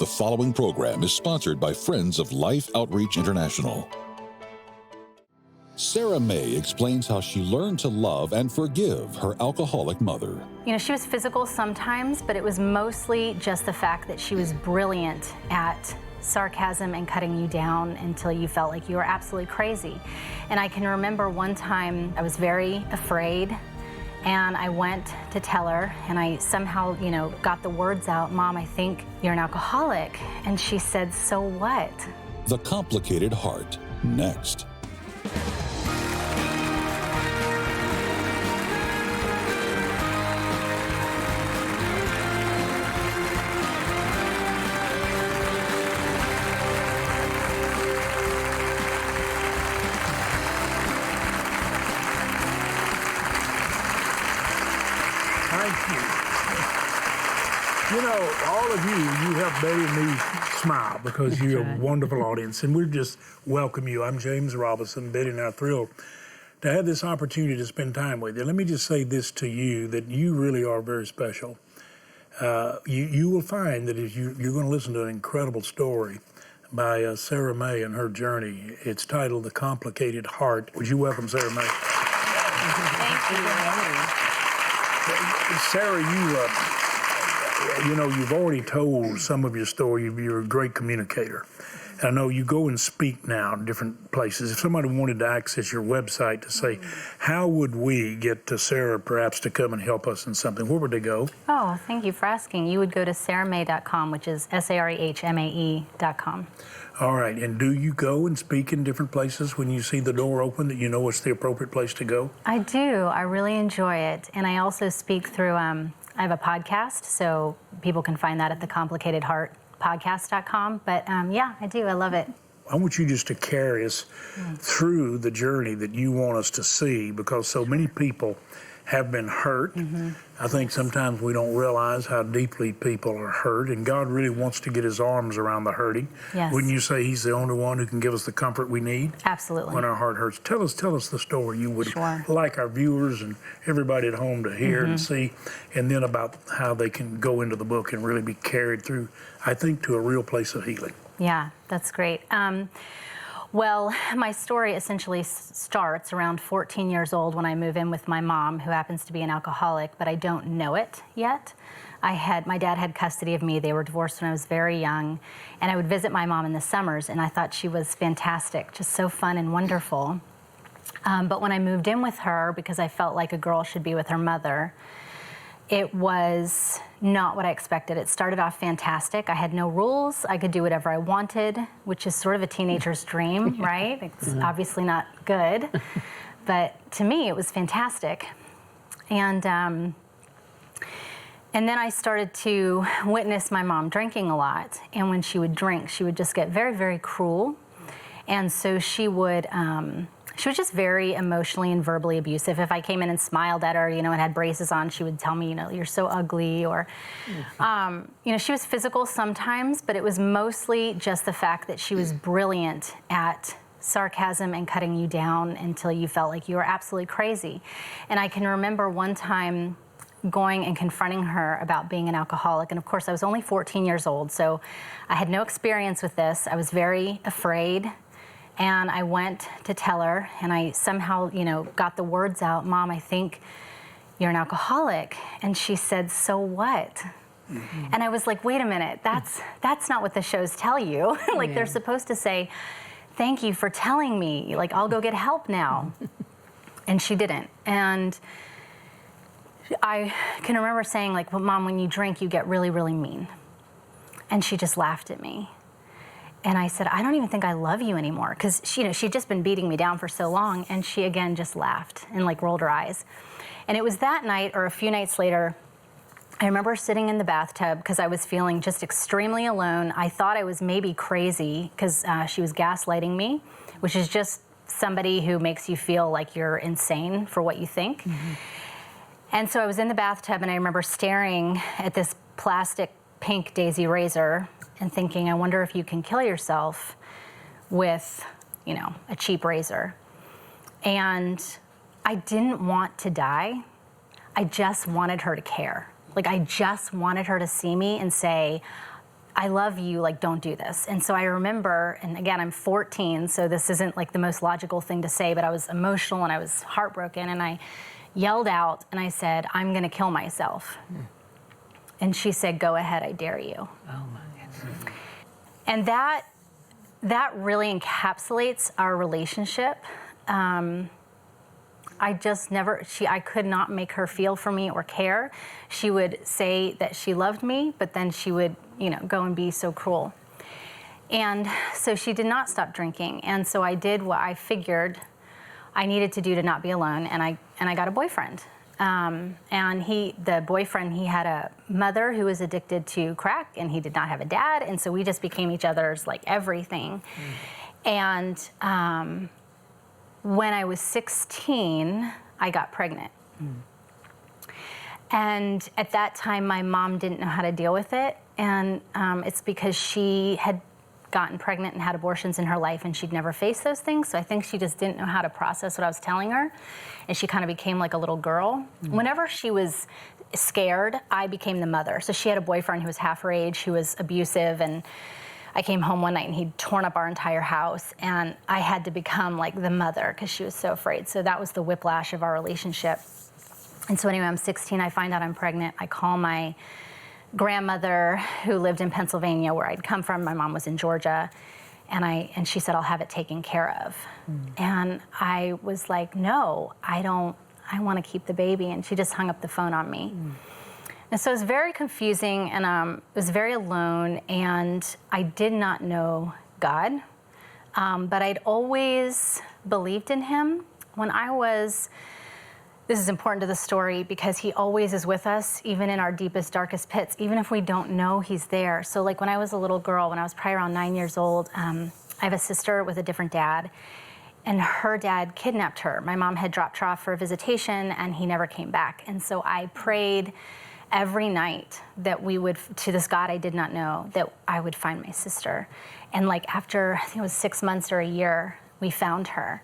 The following program is sponsored by Friends of Life Outreach International. Sarah Mae explains how she learned to love and forgive her alcoholic mother. You know, she was physical sometimes, but it was mostly just the fact that she was brilliant at sarcasm and cutting you down until you felt like you were absolutely crazy. And I can remember one time I was very afraid, and I went to tell her, and I somehow, got the words out, "Mom, I think you're an alcoholic." And she said, "So what?" The Complicated Heart, next. All of you have made me smile because you're a wonderful audience, and we just welcome you. I'm James Robinson. Betty and I are thrilled to have this opportunity to spend time with you. Let me just say this to you, that you really are very special. You will find that if you're going to listen to an incredible story by Sarah Mae and her journey. It's titled The Complicated Heart. Would you welcome Sarah Mae? Thank you. Sarah, you've already told some of your story. You're a great communicator. And I know you go and speak now in different places. If somebody wanted to access your website to say, how would we get to Sarah perhaps to come and help us in something, where would they go? Oh, thank you for asking. You would go to sarahmae.com, which is sarehmae.com. All right. And do you go and speak in different places when you see the door open, that you know it's the appropriate place to go? I do. I really enjoy it. And I also speak through, I have a podcast, so people can find that at thecomplicated.heartpodcast.com. But yeah, I do. I love it. I want you just to carry us through the journey that you want us to see, because so many people have been hurt. I think sometimes we don't realize how deeply people are hurt, and God really wants to get his arms around the hurting. Yes. Wouldn't you say he's the only one who can give us the comfort we need? Absolutely. When our heart hurts. Tell us the story you would Sure. like our viewers and everybody at home to hear and see, and then about how they can go into the book and really be carried through, I think, to a real place of healing. Yeah, that's great. Well, my story essentially starts around 14 years old when I move in with my mom, who happens to be an alcoholic, but I don't know it yet. My dad had custody of me. They were divorced when I was very young, and I would visit my mom in the summers, and I thought she was fantastic, just so fun and wonderful. But when I moved in with her, because I felt like a girl should be with her mother, it was not what I expected. It started off fantastic. I had no rules. I could do whatever I wanted, which is sort of a teenager's dream, right? It's obviously not good, but to me, it was fantastic. And then I started to witness my mom drinking a lot. And when she would drink, she would just get very, very cruel. And so she was just very emotionally and verbally abusive. If I came in and smiled at her, and had braces on, she would tell me, you're so ugly, or, she was physical sometimes, but it was mostly just the fact that she was brilliant at sarcasm and cutting you down until you felt like you were absolutely crazy. And I can remember one time going and confronting her about being an alcoholic. And of course, I was only 14 years old, so I had no experience with this. I was very afraid. And I went to tell her, and I somehow, got the words out, "Mom, I think you're an alcoholic." And she said, "So what?" And I was like, wait a minute, that's not what the shows tell you. They're supposed to say, "Thank you for telling me, I'll go get help now." And she didn't. And I can remember saying, "Well, Mom, when you drink, you get really, really mean." And she just laughed at me. And I said, "I don't even think I love you anymore," because she'd just been beating me down for so long. And she again just laughed and rolled her eyes. And it was that night, or a few nights later, I remember sitting in the bathtub because I was feeling just extremely alone. I thought I was maybe crazy because she was gaslighting me, which is just somebody who makes you feel like you're insane for what you think. And so I was in the bathtub, and I remember staring at this plastic pink daisy razor and thinking, I wonder if you can kill yourself with, a cheap razor. And I didn't want to die. I just wanted her to care. I just wanted her to see me and say, I love you, like, don't do this. And so I remember, and again, I'm 14, so this isn't like the most logical thing to say, but I was emotional and I was heartbroken, and I yelled out and I said, I'm gonna kill myself. And she said, go ahead, I dare you. Oh my goodness. And that really encapsulates our relationship. I could not make her feel for me or care. She would say that she loved me, but then she would, go and be so cruel. And so she did not stop drinking. And so I did what I figured I needed to do to not be alone, and I got a boyfriend. And the boyfriend, he had a mother who was addicted to crack, and he did not have a dad, and so we just became each other's like everything. And when I was 16, I got pregnant. And at that time, my mom didn't know how to deal with it, and it's because she had gotten pregnant and had abortions in her life, and she'd never faced those things, so I think she just didn't know how to process what I was telling her, and she kind of became like a little girl. Whenever she was scared, I became the mother. So she had a boyfriend who was half her age, who was abusive, and I came home one night and he'd torn up our entire house, and I had to become like the mother because she was so afraid. So that was the whiplash of our relationship. And so anyway, I'm 16, I find out I'm pregnant. I call my grandmother who lived in Pennsylvania, where I'd come from. My mom was in Georgia, and she said, I'll have it taken care of. And I was like, no, I don't, I want to keep the baby. And she just hung up the phone on me. And so it was very confusing, and it was very alone, and I did not know God, but I'd always believed in him. This is important to the story because he always is with us, even in our deepest, darkest pits, even if we don't know he's there. So like when I was a little girl, when I was probably around 9 years old, I have a sister with a different dad, and her dad kidnapped her. My mom had dropped her off for a visitation, and he never came back. And so I prayed every night that we would, to this God I did not know, that I would find my sister. And like after, I think it was 6 months or a year, we found her.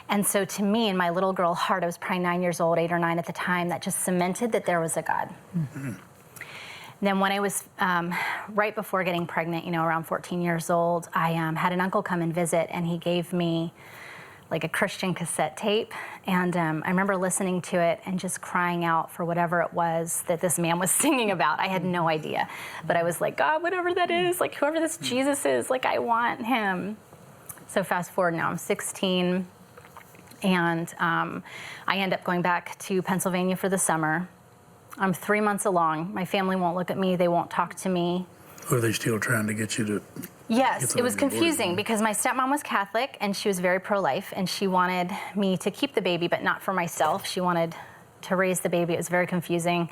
And so to me, in my little girl heart, I was probably 9 years old, 8 or 9 at the time, that just cemented that there was a God. Then when I was right before getting pregnant, around 14 years old, I had an uncle come and visit, and he gave me like a Christian cassette tape. And I remember listening to it and just crying out for whatever it was that this man was singing about. I had no idea, but I was like, God, whatever that is, like whoever this Jesus is, like I want him. So fast forward now, I'm 16, and I end up going back to Pennsylvania for the summer. I'm 3 months along. My family won't look at me. They won't talk to me. Are they still trying to get you to? Yes, it was confusing because my stepmom was Catholic, and she was very pro-life, and she wanted me to keep the baby, but not for myself. She wanted to raise the baby. It was very confusing.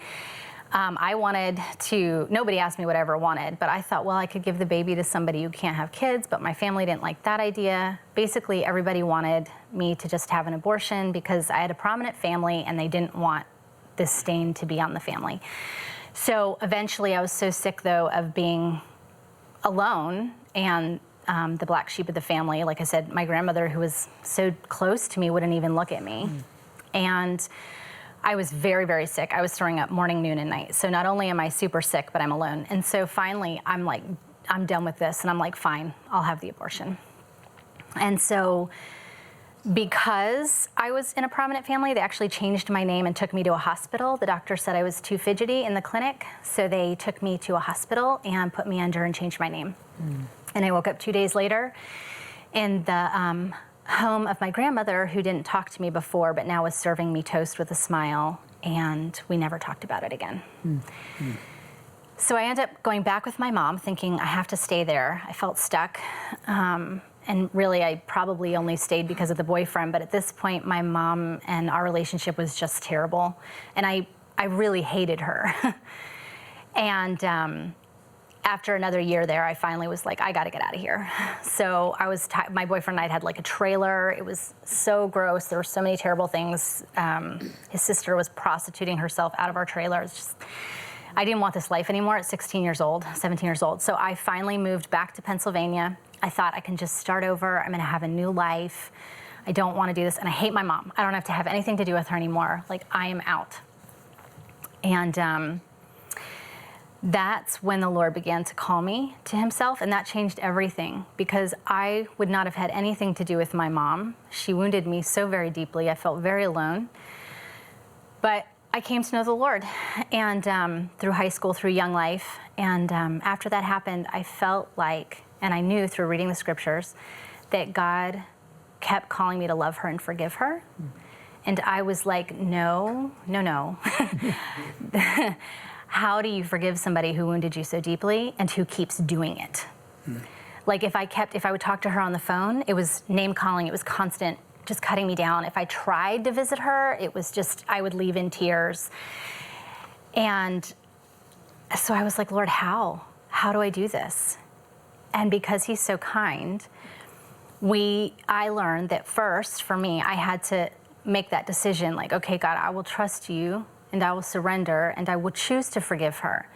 I wanted to, nobody asked me what I ever wanted, but I thought, well, I could give the baby to somebody who can't have kids, but my family didn't like that idea. Basically, everybody wanted me to just have an abortion because I had a prominent family, and they didn't want this stain to be on the family. So eventually I was so sick, though, of being alone and the black sheep of the family. Like I said, my grandmother, who was so close to me, wouldn't even look at me. And I was very, very sick. I was throwing up morning, noon, and night. So not only am I super sick, but I'm alone. And so finally, I'm like, I'm done with this. And I'm like, fine, I'll have the abortion. And so because I was in a prominent family, they actually changed my name and took me to a hospital. The doctor said I was too fidgety in the clinic, so they took me to a hospital and put me under and changed my name. And I woke up 2 days later in the home of my grandmother, who didn't talk to me before, but now was serving me toast with a smile, and we never talked about it again. So I ended up going back with my mom, thinking I have to stay there. I felt stuck. And really, I probably only stayed because of the boyfriend. But at this point, my mom and our relationship was just terrible. And I really hated her. And after another year there, I finally was like, I got to get out of here. So I was, my boyfriend and I had like a trailer. It was so gross. There were so many terrible things. His sister was prostituting herself out of our trailer. It's just, I didn't want this life anymore at 16 years old, 17 years old. So I finally moved back to Pennsylvania. I thought I can just start over. I'm going to have a new life. I don't want to do this. And I hate my mom. I don't have to have anything to do with her anymore. Like, I am out. And that's when the Lord began to call me to himself, and that changed everything, because I would not have had anything to do with my mom. She wounded me so very deeply. I felt very alone. But I came to know the Lord, and through high school, through Young Life, and after that happened, I felt like, and I knew through reading the scriptures, that God kept calling me to love her and forgive her. And I was like, no. How do you forgive somebody who wounded you so deeply and who keeps doing it? Like if I would talk to her on the phone, it was name calling, it was constant, just cutting me down. If I tried to visit her, it was just, I would leave in tears. And so I was like, Lord, how do I do this? And because he's so kind, I learned that first, for me, I had to make that decision, like, okay, God, I will trust you, and I will surrender, and I will choose to forgive her.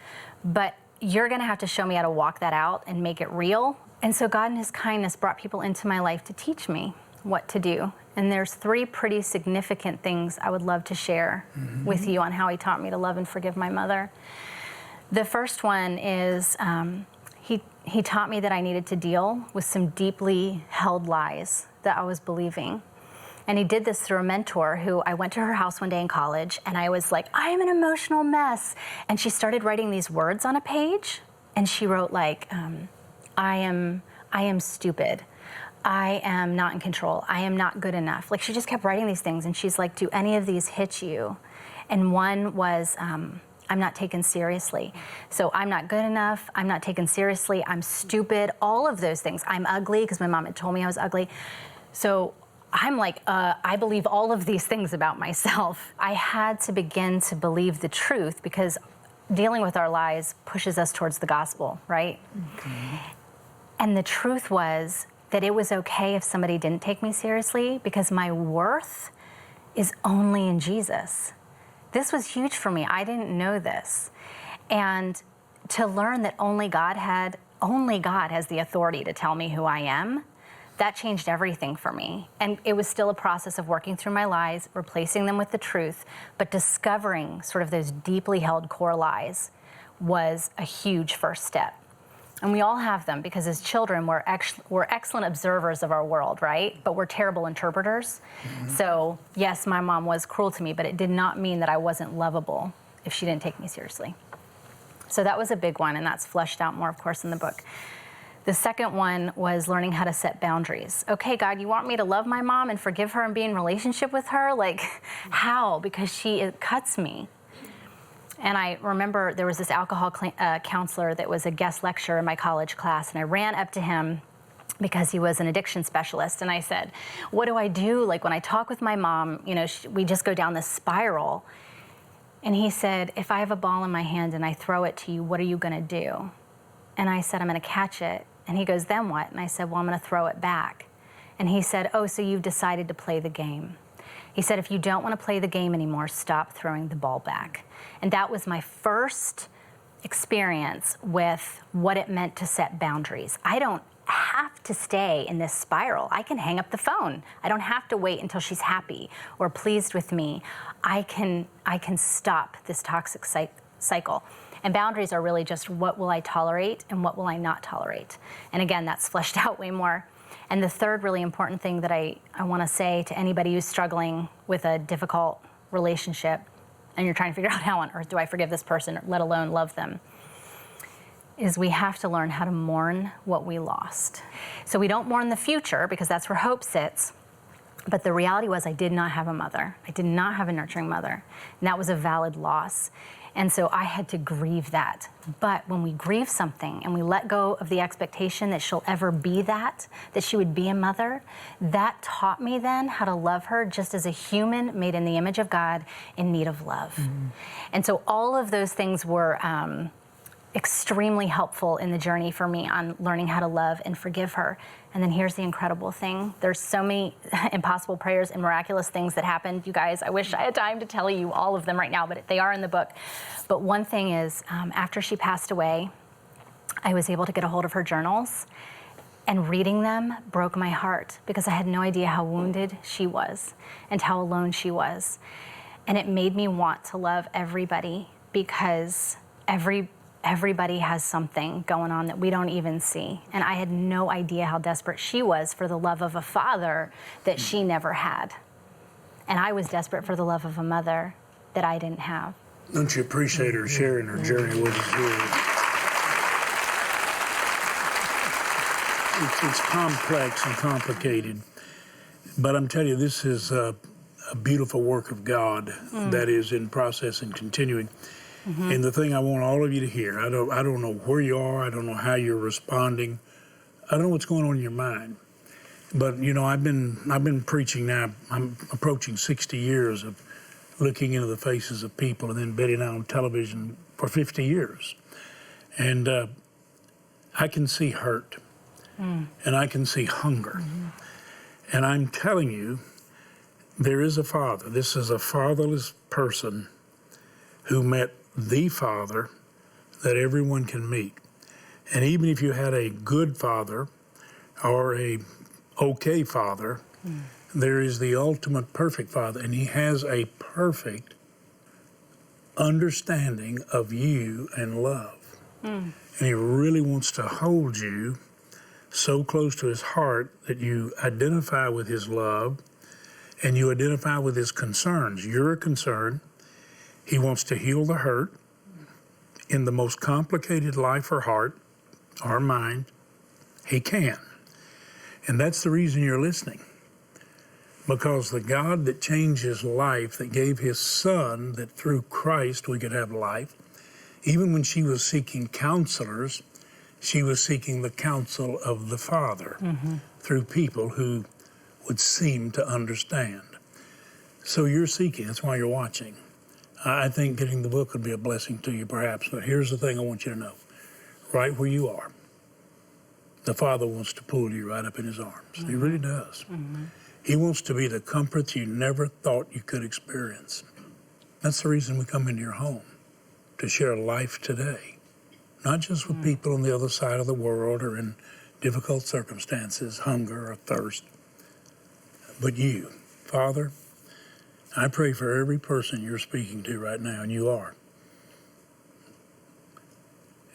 But you're gonna have to show me how to walk that out and make it real. And so God in his kindness brought people into my life to teach me what to do. And there's 3 pretty significant things I would love to share with you on how he taught me to love and forgive my mother. The first one is he taught me that I needed to deal with some deeply held lies that I was believing. And he did this through a mentor who I went to her house one day in college, and I was like, I am an emotional mess. And she started writing these words on a page, and she wrote like, I am stupid. I am not in control. I am not good enough. Like, she just kept writing these things, and she's like, do any of these hit you? And one was, I'm not taken seriously. So I'm not good enough, I'm not taken seriously, I'm stupid, all of those things. I'm ugly, because my mom had told me I was ugly. So I'm like, I believe all of these things about myself. I had to begin to believe the truth, because dealing with our lies pushes us towards the gospel, right? And the truth was that it was okay if somebody didn't take me seriously, because my worth is only in Jesus. This was huge for me. I didn't know this. And to learn that only God has the authority to tell me who I am, that changed everything for me. And it was still a process of working through my lies, replacing them with the truth, but discovering sort of those deeply held core lies was a huge first step. And we all have them, because as children, we're excellent observers of our world, right? But we're terrible interpreters. So yes, my mom was cruel to me, but it did not mean that I wasn't lovable if she didn't take me seriously. So that was a big one, and that's fleshed out more, of course, in the book. The second one was learning how to set boundaries. Okay, God, you want me to love my mom and forgive her and be in relationship with her? Like, how? Because it cuts me. And I remember there was this alcohol counselor that was a guest lecturer in my college class, and I ran up to him because he was an addiction specialist, and I said, what do I do? Like, when I talk with my mom, you know, we just go down this spiral. And he said, if I have a ball in my hand and I throw it to you, what are you gonna do? And I said, I'm gonna catch it. And he goes, then what? And I said, well, I'm gonna throw it back. And he said, oh, so you've decided to play the game. He said, if you don't wanna play the game anymore, stop throwing the ball back. And that was my first experience with what it meant to set boundaries. I don't have to stay in this spiral. I can hang up the phone. I don't have to wait until she's happy or pleased with me. I can stop this toxic cycle. And boundaries are really just, what will I tolerate and what will I not tolerate? And again, that's fleshed out way more. And the third really important thing that I want to say to anybody who's struggling with a difficult relationship, and you're trying to figure out how on earth do I forgive this person, let alone love them, is we have to learn how to mourn what we lost. So we don't mourn the future, because that's where hope sits. But the reality was, I did not have a mother. I did not have a nurturing mother. And that was a valid loss. And so I had to grieve that. But when we grieve something and we let go of the expectation that she'll ever be that she would be a mother, that taught me then how to love her just as a human made in the image of God in need of love. And so all of those things were extremely helpful in the journey for me on learning how to love and forgive her. And then here's the incredible thing. There's so many impossible prayers and miraculous things that happened. You guys, I wish I had time to tell you all of them right now, but they are in the book. But one thing is, after she passed away, I was able to get a hold of her journals, and reading them broke my heart, because I had no idea how wounded she was and how alone she was. And it made me want to love everybody, because everybody has something going on that we don't even see. And I had no idea how desperate she was for the love of a father that she never had. And I was desperate for the love of a mother that I didn't have. Don't you appreciate her sharing her journey with us here? It's complex and complicated, but I'm telling you, this is a beautiful work of God that is in process and continuing. And the thing I want all of you to hear, I don't know where you are, I don't know how you're responding, I don't know what's going on in your mind. But you know, I've been preaching now. I'm approaching 60 years of looking into the faces of people and then being on television for 50 years. And I can see hurt, and I can see hunger. And I'm telling you, there is a father. This is a fatherless person who met the father that everyone can meet. And even if you had a good father or a okay father, there is the ultimate perfect father, and he has a perfect understanding of you and love. And he really wants to hold you so close to his heart that you identify with his love and you identify with his concerns. You're a concern. He wants to heal the hurt in the most complicated life or heart or mind. He can. And that's the reason you're listening. Because the God that changed his life, that gave his son, that through Christ we could have life, even when she was seeking counselors, she was seeking the counsel of the Father through people who would seem to understand. So you're seeking, that's why you're watching. I think getting the book would be a blessing to you perhaps, but here's the thing I want you to know. Right where you are, the Father wants to pull you right up in his arms. He really does. He wants to be the comfort you never thought you could experience. That's the reason we come into your home, to share life today. Not just with people on the other side of the world or in difficult circumstances, hunger or thirst, but you. Father, I pray for every person you're speaking to right now, and you are.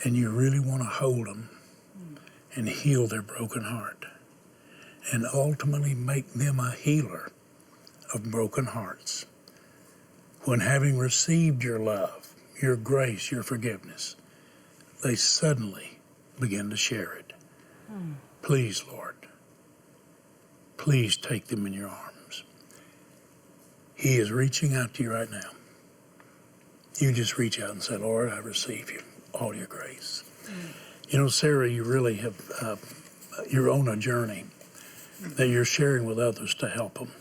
And you really want to hold them and heal their broken heart and ultimately make them a healer of broken hearts. When having received your love, your grace, your forgiveness, they suddenly begin to share it. Please, Lord, please take them in your arms. He is reaching out to you right now. You just reach out and say, Lord, I receive you, all your grace. You know, Sarah, you really have, you're on a journey that you're sharing with others to help them.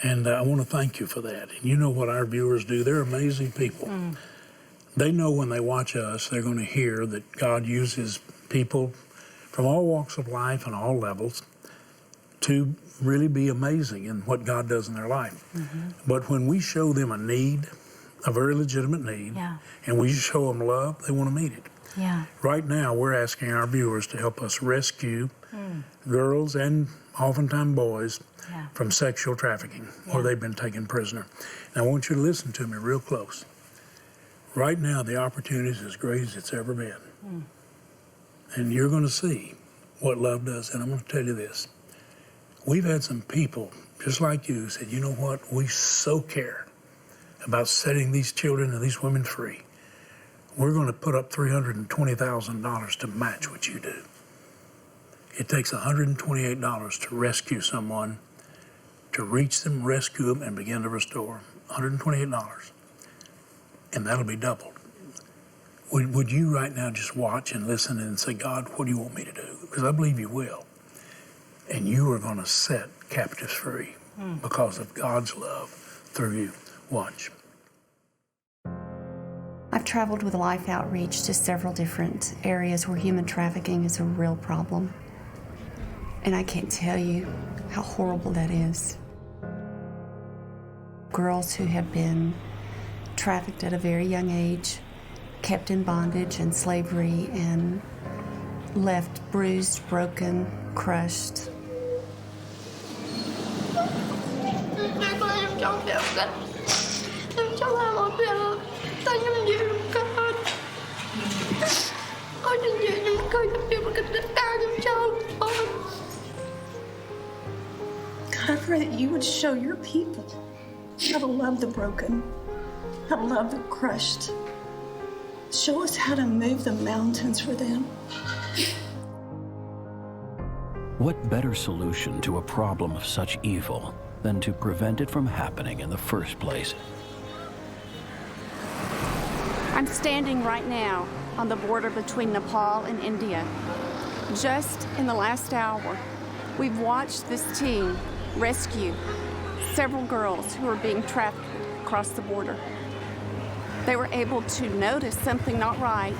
And I want to thank you for that. And you know what our viewers do. They're amazing people. They know when they watch us, they're going to hear that God uses people from all walks of life and all levels to really be amazing in what God does in their life. But when we show them a need, a very legitimate need, and we show them love, they want to meet it. Right now, we're asking our viewers to help us rescue girls and oftentimes boys from sexual trafficking, where they've been taken prisoner. And I want you to listen to me real close. Right now, the opportunity is as great as it's ever been. And you're going to see what love does. And I'm going to tell you this. We've had some people, just like you, said, you know what, we so care about setting these children and these women free. We're going to put up $320,000 to match what you do. It takes $128 to rescue someone, to reach them, rescue them, and begin to restore them. $128. And that'll be doubled. Would you right now just watch and listen and say, God, what do you want me to do? Because I believe you will. And you are going to set captives free because of God's love through you. Watch. I've traveled with Life Outreach to several different areas where human trafficking is a real problem. And I can't tell you how horrible that is. Girls who have been trafficked at a very young age, kept in bondage and slavery, and left bruised, broken, crushed. going to be able to get out of jail. God, I pray that you would show your people how to love the broken, how to love the crushed. Show us how to move the mountains for them. What better solution to a problem of such evil than to prevent it from happening in the first place? I'm standing right now on the border between Nepal and India. Just in the last hour, we've watched this team rescue several girls who are being trafficked across the border. They were able to notice something not right,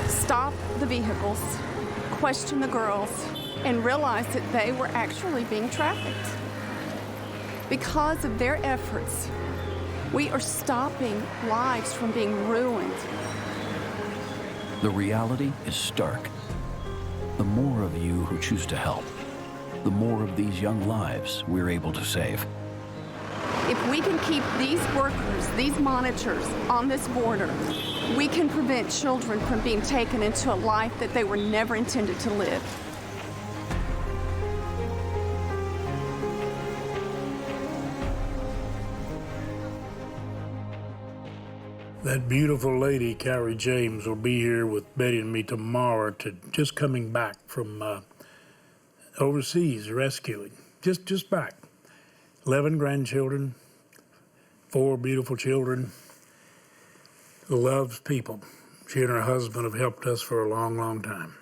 stop the vehicles, question the girls, and realize that they were actually being trafficked. Because of their efforts, we are stopping lives from being ruined. The reality is stark. The more of you who choose to help, the more of these young lives we're able to save. If we can keep these workers, these monitors on this border, we can prevent children from being taken into a life that they were never intended to live. That beautiful lady, Kari James, will be here with Betty and me tomorrow, to just coming back from overseas rescuing. Just back. 11 grandchildren, 4 beautiful children, loves people. She and her husband have helped us for a long, long time.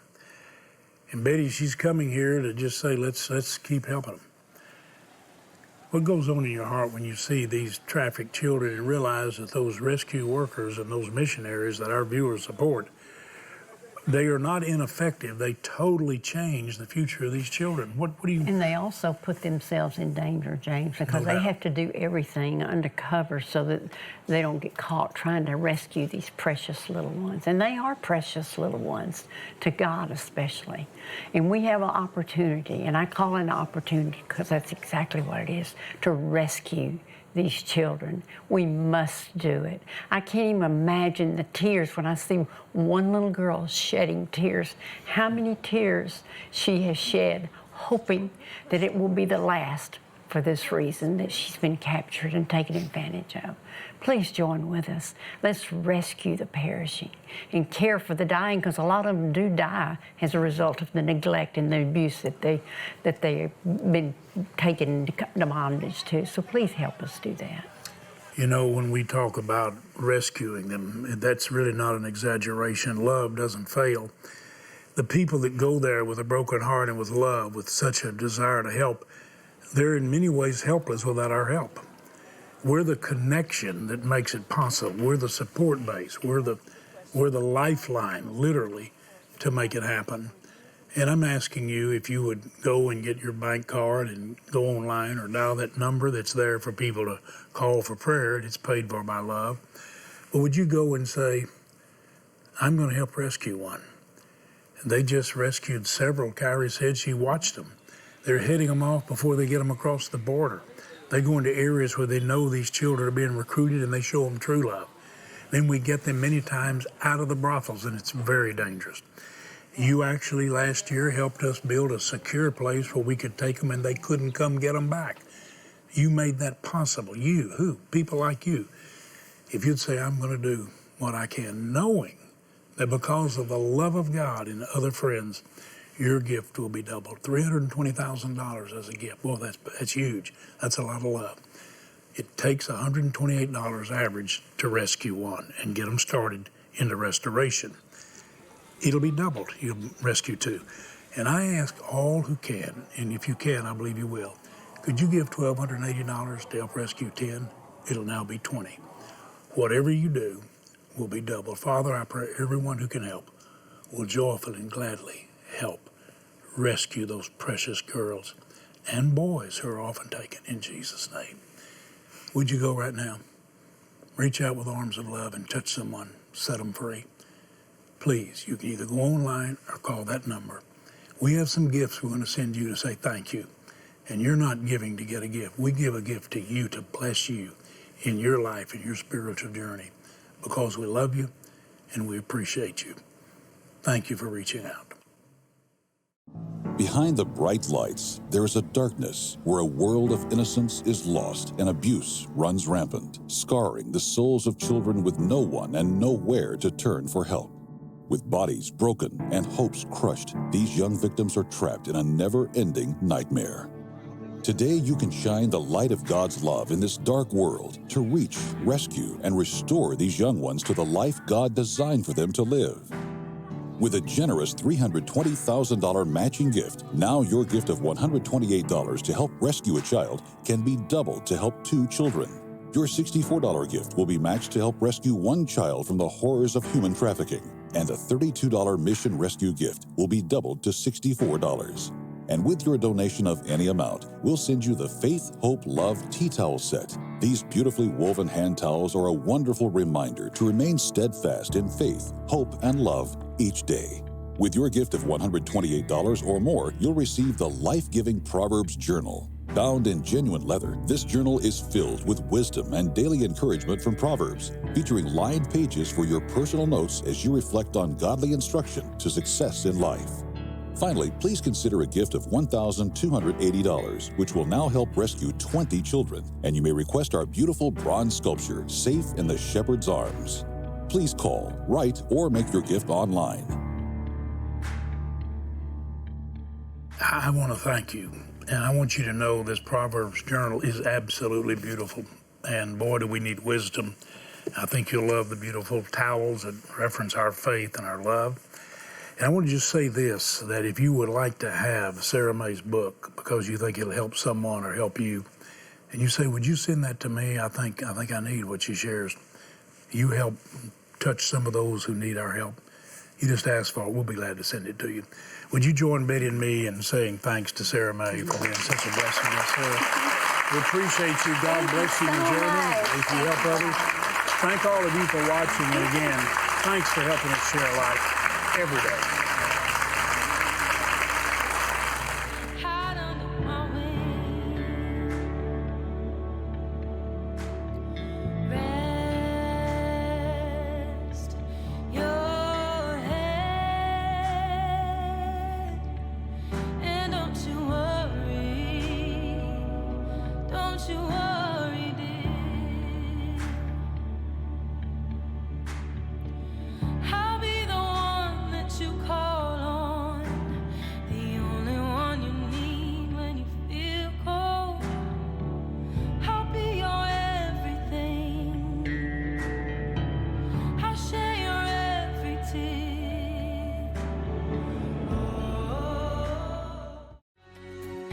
And Betty, she's coming here to just say, let's keep helping them. What goes on in your heart when you see these trafficked children and realize that those rescue workers and those missionaries that our viewers support, they are not ineffective. They totally change the future of these children. What do you... And they also put themselves in danger, James, because No they doubt. have to do everything undercover so that they don't get caught trying to rescue these precious little ones. And they are precious little ones, to God especially. And we have an opportunity, and I call it an opportunity because that's exactly what it is, to rescue these children. We must do it. I can't even imagine the tears when I see one little girl shedding tears, how many tears she has shed, hoping that it will be the last for this reason, that she's been captured and taken advantage of. Please join with us. Let's rescue the perishing and care for the dying, because a lot of them do die as a result of the neglect and the abuse that they've been taken into bondage to. So please help us do that. You know, when we talk about rescuing them, that's really not an exaggeration. Love doesn't fail. The people that go there with a broken heart and with love, with such a desire to help, they're in many ways helpless without our help. We're the connection that makes it possible. We're the support base. We're the lifeline, literally, to make it happen. And I'm asking you if you would go and get your bank card and go online or dial that number that's there for people to call for prayer. It's paid for by love. But would you go and say, I'm going to help rescue one? And they just rescued several. Kari said she watched them. They're heading them off before they get them across the border. They go into areas where they know these children are being recruited, and they show them true love. Then we get them many times out of the brothels, and it's very dangerous. You actually last year helped us build a secure place where we could take them and they couldn't come get them back. You made that possible. You, who? People like you. If you'd say, I'm going to do what I can, knowing that because of the love of God and other friends, your gift will be doubled. $320,000 as a gift. Well, that's huge. That's a lot of love. It takes $128 average to rescue one and get them started in the restoration. It'll be doubled. You'll rescue 2. And I ask all who can, and if you can, I believe you will, could you give $1,280 to help rescue 10? It'll now be 20. Whatever you do will be doubled. Father, I pray everyone who can help will joyfully and gladly help rescue those precious girls and boys who are often taken, in Jesus' name. Would you go right now? Reach out with arms of love and touch someone, set them free. Please, you can either go online or call that number. We have some gifts we're going to send you to say thank you. And you're not giving to get a gift. We give a gift to you to bless you in your life and your spiritual journey, because we love you and we appreciate you. Thank you for reaching out. Behind the bright lights, there is a darkness where a world of innocence is lost and abuse runs rampant, scarring the souls of children with no one and nowhere to turn for help. With bodies broken and hopes crushed, these young victims are trapped in a never-ending nightmare. Today, you can shine the light of God's love in this dark world to reach, rescue, and restore these young ones to the life God designed for them to live. With a generous $320,000 matching gift, now your gift of $128 to help rescue a child can be doubled to help 2 children. Your $64 gift will be matched to help rescue 1 child from the horrors of human trafficking, and a $32 mission rescue gift will be doubled to $64. And with your donation of any amount, we'll send you the Faith, Hope, Love Tea Towel Set. These beautifully woven hand towels are a wonderful reminder to remain steadfast in faith, hope, and love each day. With your gift of $128 or more, you'll receive the life-giving Proverbs Journal. Bound in genuine leather, this journal is filled with wisdom and daily encouragement from Proverbs, featuring lined pages for your personal notes as you reflect on godly instruction to success in life. Finally, please consider a gift of $1,280, which will now help rescue 20 children, and you may request our beautiful bronze sculpture, Safe in the Shepherd's Arms. Please call, write, or make your gift online. I want to thank you, and I want you to know this Proverbs Journal is absolutely beautiful, and boy, do we need wisdom. I think you'll love the beautiful towels that reference our faith and our love. And I want to just say this, that if you would like to have Sarah Maes' book because you think it'll help someone or help you, and you say, would you send that to me? I think I need what she shares. You help touch some of those who need our help. You just ask for it. We'll be glad to send it to you. Would you join Betty and me in saying thanks to Sarah Maes for being such a blessing? Yes, Sarah. We appreciate you. God bless you in your journey. If you help others. Thank all of you for watching. And again, thanks for helping us share life every day.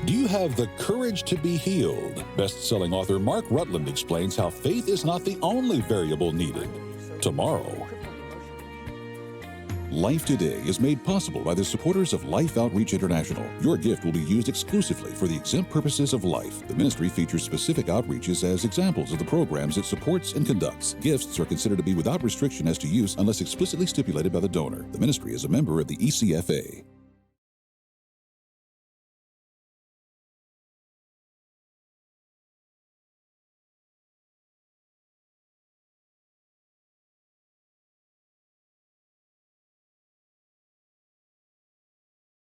Do you have the courage to be healed? Best-selling author Mark Rutland explains how faith is not the only variable needed. Tomorrow. Life Today is made possible by the supporters of Life Outreach International. Your gift will be used exclusively for the exempt purposes of life. The ministry features specific outreaches as examples of the programs it supports and conducts. Gifts are considered to be without restriction as to use unless explicitly stipulated by the donor. The ministry is a member of the ECFA.